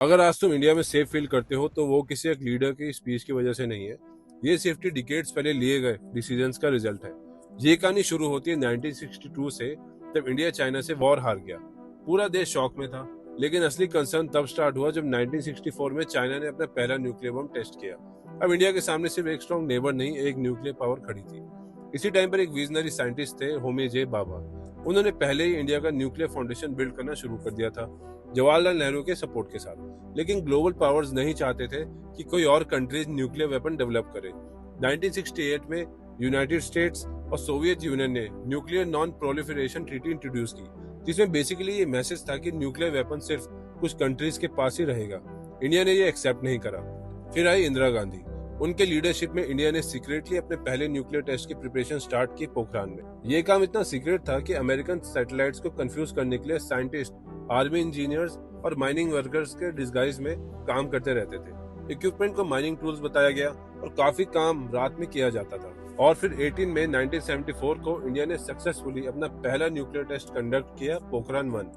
अगर आज तुम इंडिया में सेफ फील करते हो तो वो किसी एक लीडर की स्पीच की वजह से नहीं है। ये सेफ्टी डिकेड्स पहले लिए गए डिसीजंस का रिजल्ट है। ये कहानी शुरू होती है 1962 से, जब इंडिया चाइना से वॉर हार गया। पूरा देश शॉक में था, लेकिन असली कंसर्न तब स्टार्ट हुआ जब 1964 में चाइना ने अपना पहला न्यूक्लियर बम टेस्ट किया। अब इंडिया के सामने सिर्फ एक स्ट्रॉन्ग नेबर नहीं, एक न्यूक्लियर पावर खड़ी थी। इसी टाइम पर एक विजनरी साइंटिस्ट थे, होमी जे बाबा। उन्होंने पहले ही इंडिया का न्यूक्लियर फाउंडेशन बिल्ड करना शुरू कर दिया था, जवाहरलाल नेहरू के सपोर्ट के साथ। लेकिन ग्लोबल पावर्स नहीं चाहते थे कि कोई और कंट्रीज न्यूक्लियर वेपन डेवलप करे। 1968 में यूनाइटेड स्टेट्स और सोवियत यूनियन ने nuclear non proliferation treaty introduce की, जिसमें बेसिकली ये मैसेज था कि न्यूक्लियर वेपन सिर्फ कुछ कंट्रीज के पास ही रहेगा। इंडिया ने ये एक्सेप्ट नहीं करा। फिर आई इंदिरा गांधी। उनके लीडरशिप में इंडिया ने सीक्रेटली अपने पहले न्यूक्लियर टेस्ट की प्रिपरेशन स्टार्ट की पोखरान में। ये काम इतना सीक्रेट था कि अमेरिकन सैटेलाइट्स को कंफ्यूज करने के लिए साइंटिस्ट, आर्मी इंजीनियर्स और माइनिंग वर्कर्स के डिस्गाइज में काम करते रहते थे। इक्विपमेंट को माइनिंग टूल्स बताया गया और काफी काम रात में किया जाता था। और फिर 18 मई 1974 को इंडिया ने सक्सेसफुली अपना पहला न्यूक्लियर टेस्ट कंडक्ट किया, पोखरान 1।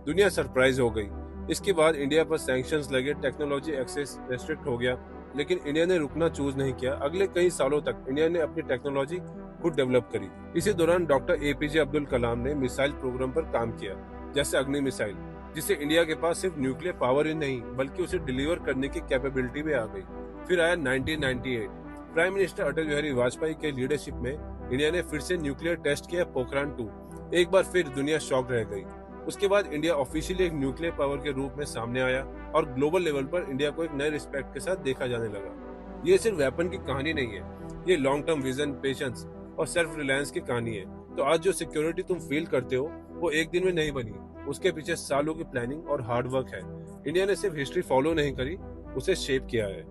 दुनिया सरप्राइज हो गई। इसके बाद इंडिया पर सैंक्शंस लगे, टेक्नोलॉजी एक्सेस रेस्ट्रिक्ट हो गया, लेकिन इंडिया ने रुकना चूज नहीं किया। अगले कई सालों तक इंडिया ने अपनी टेक्नोलॉजी खुद डेवलप करी। इसी दौरान डॉक्टर एपीजे अब्दुल कलाम ने मिसाइल प्रोग्राम पर काम किया, जैसे अग्नि मिसाइल, जिससे इंडिया के पास सिर्फ न्यूक्लियर पावर ही नहीं बल्कि उसे डिलीवर करने की कैपेबिलिटी भी आ गई। फिर आया 1998। प्राइम मिनिस्टर अटल बिहारी वाजपेयी के लीडरशिप में इंडिया ने फिर से न्यूक्लियर टेस्ट किया, पोखरान 2। एक बार फिर दुनिया शॉक रह गई। उसके बाद इंडिया ऑफिशियली एक न्यूक्लियर पावर के रूप में सामने आया और ग्लोबल लेवल पर इंडिया को एक नए रिस्पेक्ट के साथ देखा जाने लगा। ये सिर्फ वेपन की कहानी नहीं है, ये लॉन्ग टर्म विजन, पेशेंस और सेल्फ रिलायंस की कहानी है। तो आज जो सिक्योरिटी तुम फील करते हो वो एक दिन में नहीं बनी, उसके पीछे सालों की प्लानिंग और हार्ड वर्क है। इंडिया ने सिर्फ हिस्ट्री फॉलो नहीं करी, उसे शेप किया है।